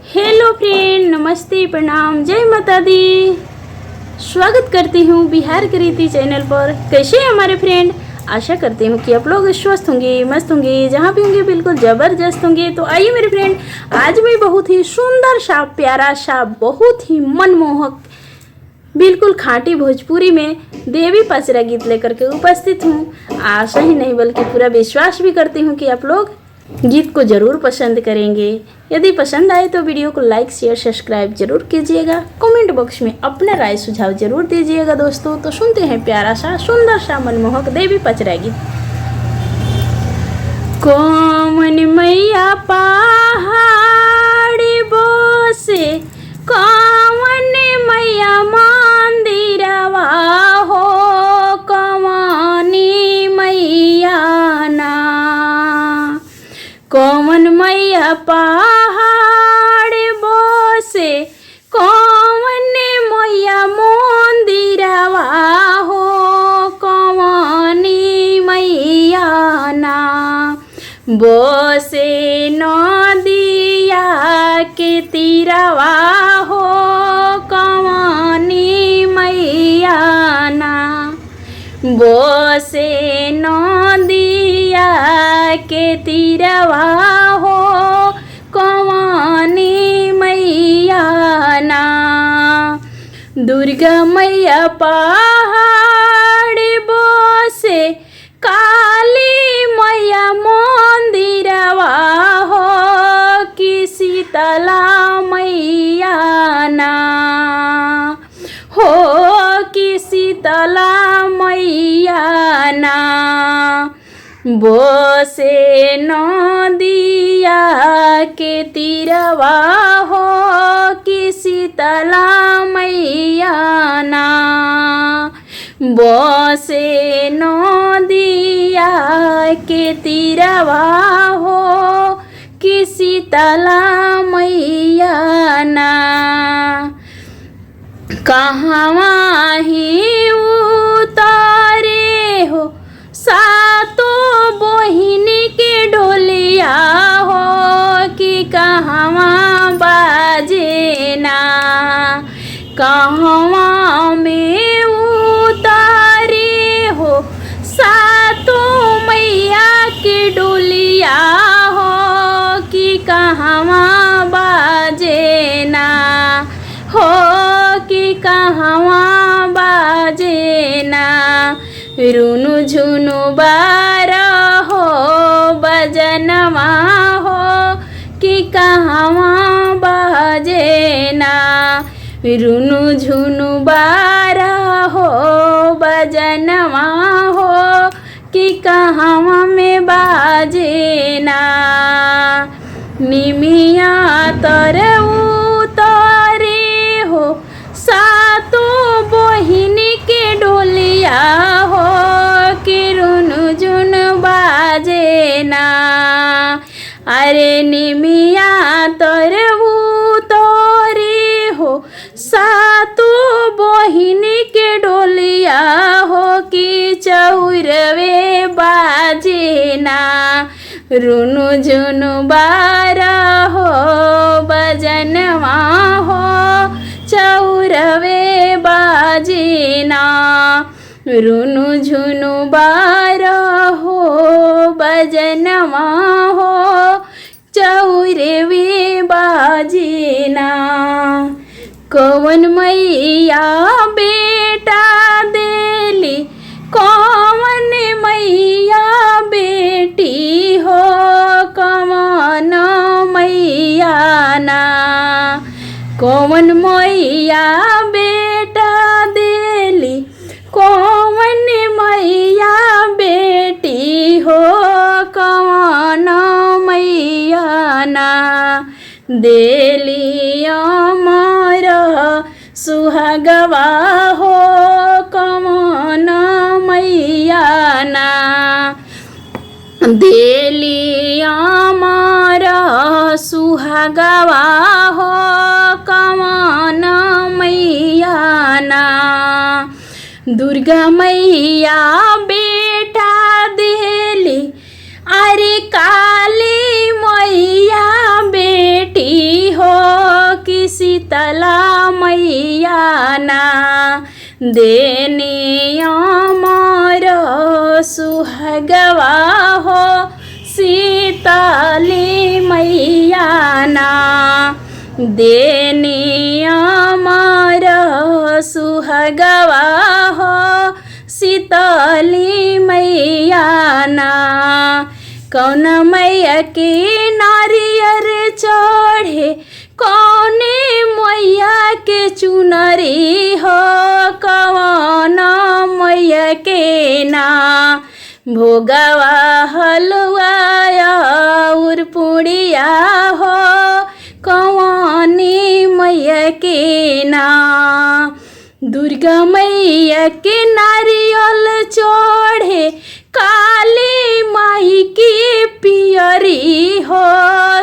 Hello friend, नमस्ते, प्रणाम, जय माता दी। स्वागत करती हूँ बिहार की रीति चैनल पर। कैसे हैं हमारे फ्रेंड? आशा करती हूँ कि आप लोग स्वस्थ होंगे, मस्त होंगे, जहाँ भी होंगे बिल्कुल ज़बरदस्त होंगे। तो आइए मेरे फ्रेंड, आज मैं बहुत ही सुंदर सा, प्यारा सा, बहुत ही मनमोहक, बिल्कुल खाँटी भोजपुरी में देवी पचरा गीत लेकर के उपस्थित हूँ। आशा ही नहीं बल्कि पूरा विश्वास भी करती हूँ कि आप लोग गीत को ज़रूर पसंद करेंगे। यदि पसंद आए तो वीडियो को लाइक, शेयर, सब्सक्राइब जरूर कीजिएगा। कमेंट बॉक्स में अपना राय सुझाव जरूर दीजिएगा दोस्तों। तो सुनते हैं प्यारा सा, सुंदर सा, मनमोहक देवी पचरा गीत। कौन मैया पहाड़ी बोसे, कौन मैया मंदिरवा हो, कौनी मैया ना। कौन मैया पहाड़ बोसे, कौन मैया मंदिरवा हो, कौनी मैया ना। बोसे नदिया के तीरवा हो, कौनी मैया ना। बोसे नदिया के तीरवा हो, कौनी मैया ना। दुर्गा मैया पहाड़ बोसे, काली मैया मंदिरवा हो, कि शीतला मैया ना हो, कि शीतला मैया ना। बोसे नदिया के तीरवा हो, कि शीतला मैया ना। बोसे नदिया के तीरवा हो, कि शीतला मैया ना। कहवा ही उतारे हो सातो बहिनी के डोलिया हो, कि कहवा बाजे ना। कहवा में उतारे हो सातो मैया के डोलिया हो, कि कहवा बाजे ना हो, कि कहवा बाजे ना। रुनु झुनु बारा हो बजनवा हो, कि कहवा बाजे ना। रुनु झुनु बारा हो बजनवा हो, कि कहवा में बाजे ना। निमिया तर उतारे हो सातो बहिनी के डोलिया हो, कि रुनु झुन बाजे ना। अरे निमिया तर उतारे हो सातो बहिनी के डोलिया हो, कि चौरवे बाजे ना। रुनु झुनु बारा हो बजनवा हो, चौरवे बाजे ना। रुनु झुनु बारा हो बजनवा हो, चौरवे बाजे ना। कौन मैया बेटा देली, कौन मैया बेटी हो, कौन मैया ना। कौन मैया बेटा देली, कौन मैया बेटी हो, कौन मैया ना। देली अमर सुहागवा हो, कौन मैया ना। देली अमर सुहागवा हो, कौन मैया ना। दुर्गा मैया बेटा देली, अरे काली मैया बेटी हो, देनी अमर सुहागवा हो शीतली मैया ना, देनी अमर सुहागवा हो शीतली मैया ना। कौन मैया के नारियर चढ़े, कौने मैया के चुनरी हो, कौन मैया के ना। भोगवा हलवा और पुड़िया हो, कौनी मैया के ना। दुर्गा मैया के नारियल चढ़े, काली माई की पियरी हो,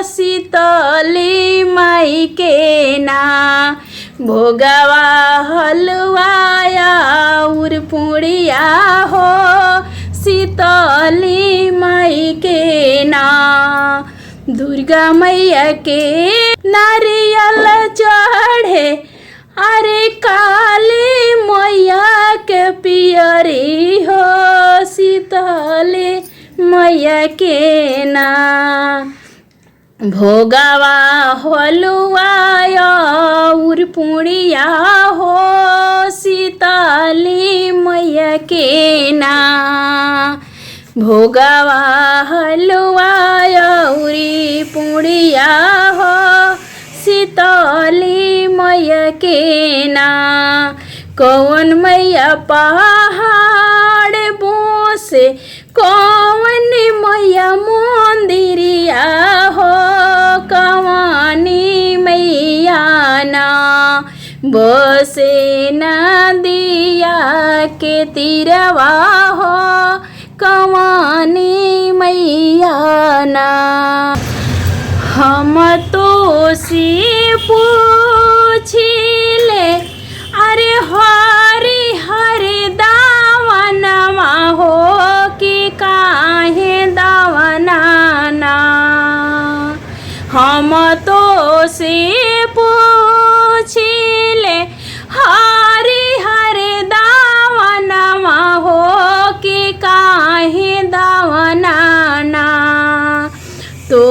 शीतली माई के ना। भोगवा हलवा और पुड़िया हो, शीतली माई के ना। दुर्गा मैया के नारियल चढ़े, अरे काली मैया के पियरी हो, शीतली मैया के ना। भोगवा हलवा और पुड़िया हो, शीतली मैया के ना। भोगवा हलवा और पुड़िया हो, शीतली मैया के ना। कौन मैया पहाड़ बोसे, कौन मैया मंदिरिया हो, कौनी मैया ना। बसे नदिया के तीरवा हो, कौनी मैया ना। हम तो से पूछिले, अरे हरि हरि दावनमा हो कि काहे दावना ना। हम तो से पूछिले, हरि हरि दावनमा हो कि काहे दावना ना। तो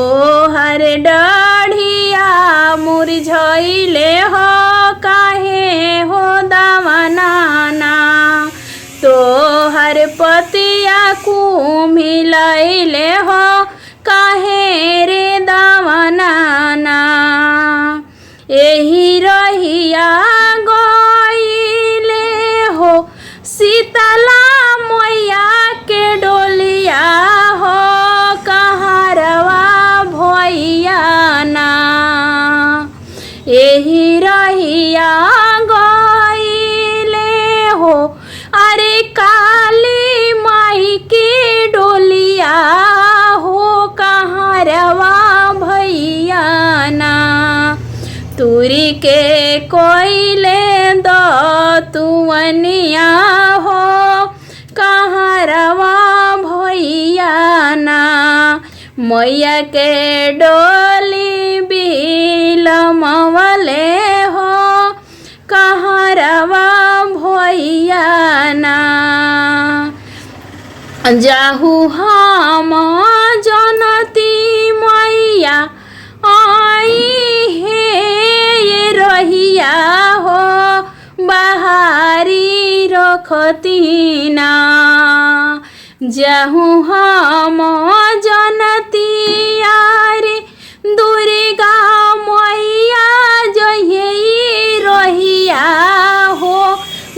हर डाढ़िया मुरझैले हो, काहे हो दावनाना। तो हर पतिया कुम्हिलैले हो, काहे रे दावनाना। एही रहिया गइले हो, शीतला मैया के डोलिया हो, कहारवा भैया ना। एही रहिया गइले हो, अरे काली माई के डोलिया हो, कहारवा भैया ना। तुरी के कोइले दो तुवनिया हो, कहारवा भैया ना। मैया के डोली बिलमवले हो, कहारवा भैया ना। जाहु हम जनती मैया आई हे, ये रहिया हो बाहरी रखतीना। जाहु हम जनती यारे, दुर्गा मैया जही रहिया हो,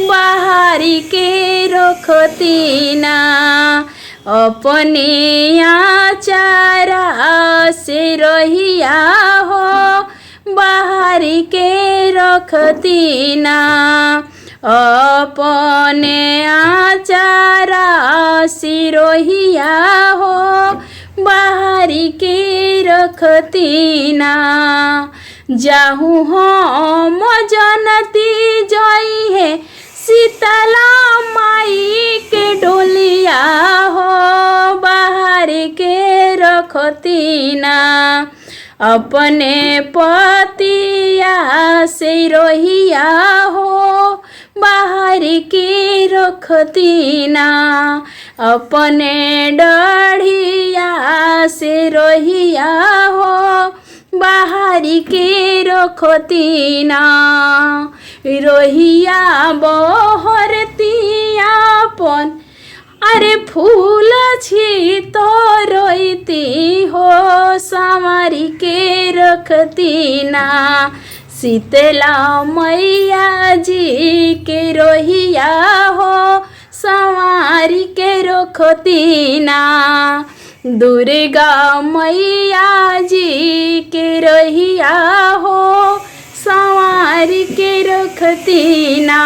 बाहरी के रखतीना। अपने आचारा से रहिया हो, बाहरी के रखतीना। अपने आचारा से रहिया हो, बाहरी के रखतीना। जाहु हम जनती जई है, शीतला माई के डोलिया हो, बाहर के रखतीना। अपने पतिया से रहिया हो, बाहर संवारी के रखतीना अपने डढ़िया से रहिया हो बाहरी के रखतीना रोहिया बहरतियापन अरे फूल छी तो रोईती हो संवारी के रखतीना शीतला मैया जी के रोहिया हो संवारी के रखतीना दुर्गा मैया जी के रोहिया हो संवारी के रखतीना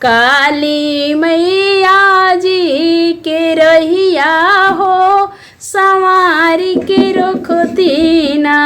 काली मैया जी के रहिया हो संवारी के रखतीना।